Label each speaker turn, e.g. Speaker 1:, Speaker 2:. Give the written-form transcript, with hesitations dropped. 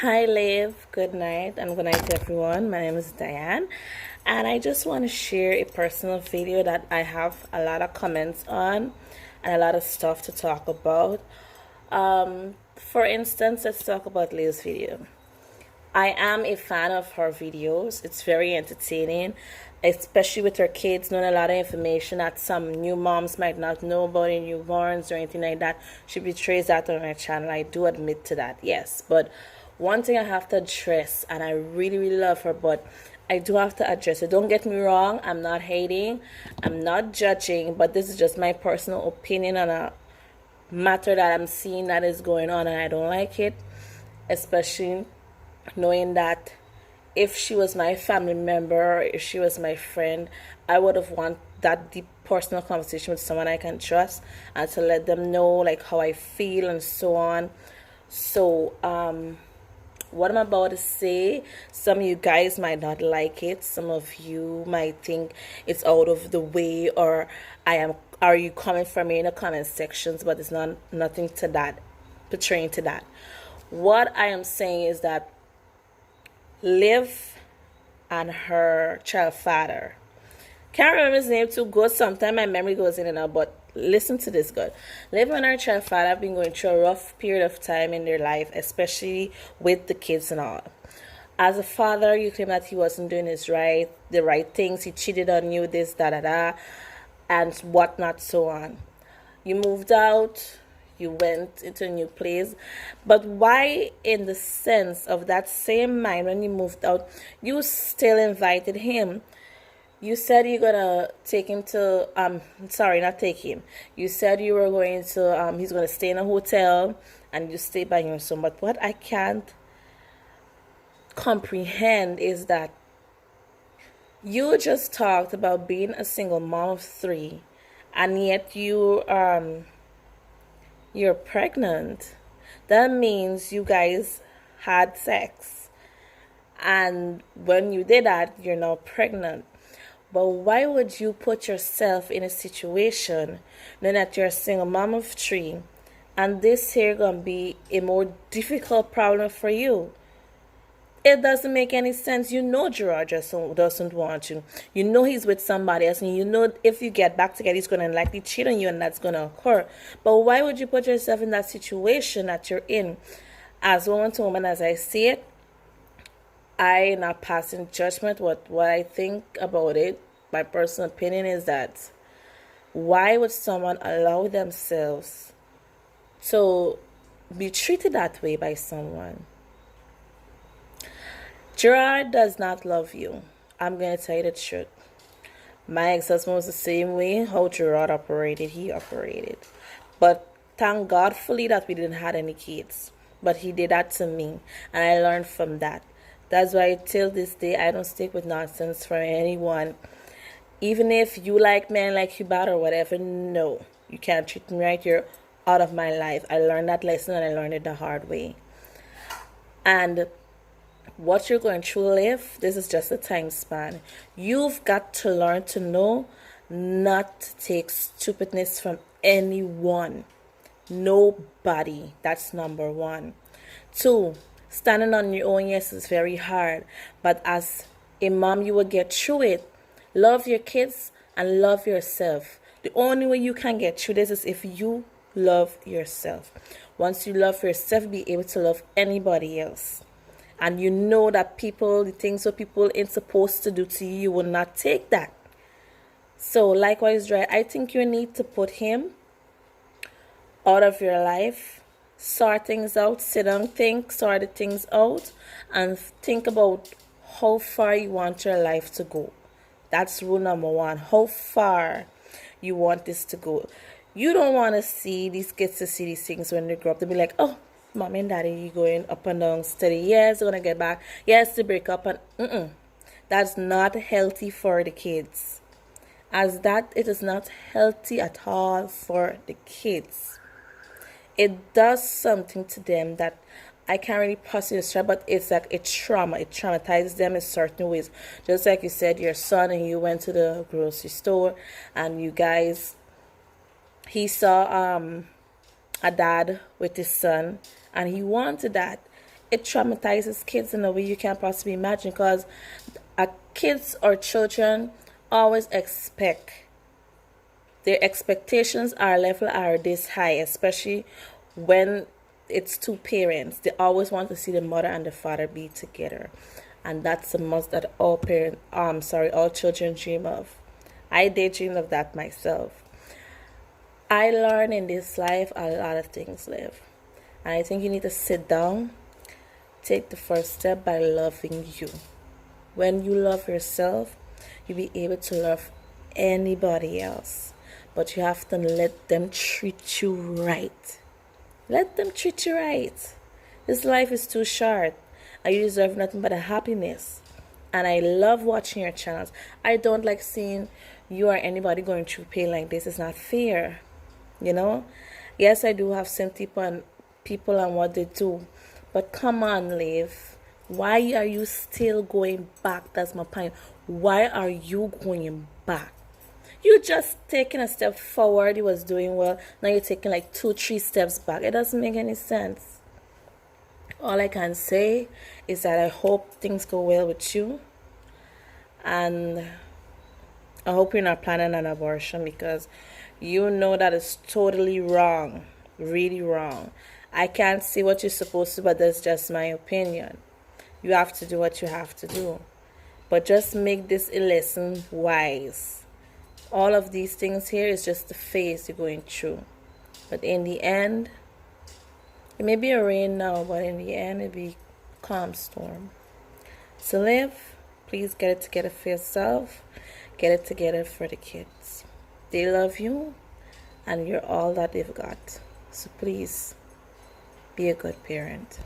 Speaker 1: Hi, Liv. Good night and good night to everyone. My name is Diane, and I just want to share a personal video that I have a lot of comments on and a lot of stuff to talk about. For instance, let's talk about Liv's video. I am a fan of her videos. It's very entertaining, especially with her kids knowing a lot of information that some new moms might not know about in newborns or anything like that. She betrays that on her channel. I do admit to that, yes. But one thing I have to address, and I really, really love her, but I do have to address it. Don't get me wrong, I'm not hating, I'm not judging, but this is just my personal opinion on a matter that I'm seeing that is going on, and I don't like it, especially knowing that if she was my family member, if she was my friend, I would have want that deep personal conversation with someone I can trust and to let them know like how I feel and so on. So, what I'm about to say, some of you guys might not like it. Some of you might think it's out of the way, or are you coming from me in the comment sections, but it's not nothing to that, portraying to that. What I am saying is that Liv and her child father. Can't remember his name too good. Sometimes my memory goes in and out, but listen to this good. Liv and her child father have been going through a rough period of time in their life, especially with the kids and all. As a father, you claim that he wasn't doing the right things. He cheated on you, this, da da da, and whatnot, so on. You moved out, you went into a new place, but why, in the sense of that same mind, when you moved out, you still invited him? You said you're gonna take him to sorry, not take him. You said you were going to he's gonna stay in a hotel and you stay by your son. But what I can't comprehend is that you just talked about being a single mom of three, and yet you're pregnant. That means you guys had sex, and when you did that, you're now pregnant. But why would you put yourself in a situation knowing that you're a single mom of three, and this here gonna be a more difficult problem for you? It doesn't make any sense. You know Gerard just doesn't want you. You know he's with somebody else, and you know if you get back together, he's gonna likely cheat on you, and that's gonna occur. But why would you put yourself in that situation that you're in? As woman to woman, as I see it, I not passing judgment. What I think about it, my personal opinion is that why would someone allow themselves to be treated that way by someone? Gerard does not love you. I'm gonna tell you the truth. My ex-husband was the same way how Gerard operated, he operated. But thank God fully that we didn't have any kids. But he did that to me, and I learned from that. That's why till this day I don't stick with nonsense from anyone. Even if you like men like you bad or whatever, no. You can't treat me right, you're out of my life. I learned that lesson and I learned it the hard way. And what you're going through, Live, this is just a time span. You've got to learn to know not to take stupidness from anyone. Nobody. That's number one. Two, standing on your own, yes, is very hard. But as a mom, you will get through it. Love your kids and love yourself. The only way you can get through this is if you love yourself. Once you love yourself, be able to love anybody else. And you know that the things that people ain't supposed to do to you, you will not take that. So likewise, Dry, I think you need to put him out of your life, sort things out, sit down, think, sort the things out, and think about how far you want your life to go. That's rule number one. How far you want this to go. You don't want to see these kids to see these things when they grow up. They'll be like, oh, mom and daddy, you going up and down steady. Yes, they're going to get back. Yes, they break up. And that's not healthy for the kids. It is not healthy at all for the kids. It does something to them that I can't really possibly describe, but it's like a trauma. It traumatizes them in certain ways. Just like you said, your son and you went to the grocery store and he saw a dad with his son and he wanted that. it traumatizes kids in a way you can't possibly imagine, because kids or children always expect, their expectations are level are this high, especially when it's two parents. They always want to see the mother and the father be together, and that's a must that all children dream of. I daydream of that myself. I learned in this life a lot of things, Liv, and I think you need to sit down, take the first step by loving you. When you love yourself, you'll be able to love anybody else. But you have to let them treat you right. Let them treat you right. This life is too short, and you deserve nothing but a happiness. And I love watching your channels. I don't like seeing you or anybody going through pain like this. It's not fair. You know? Yes, I do have sympathy on people and what they do. But come on, Liv. Why are you still going back? That's my point. Why are you going back? You just taking a step forward. You was doing well. Now you're taking like 2-3 steps back. It doesn't make any sense. All I can say is that I hope things go well with you. And I hope you're not planning an abortion, because you know that is totally wrong. Really wrong. I can't see what you're supposed to, but that's just my opinion. You have to do what you have to do. But just make this a lesson wise. All of these things here is just the phase you're going through. But in the end, it may be a rain now, but in the end, it'll be a calm storm. So Liv, please get it together for yourself. Get it together for the kids. They love you, and you're all that they've got. So please, be a good parent.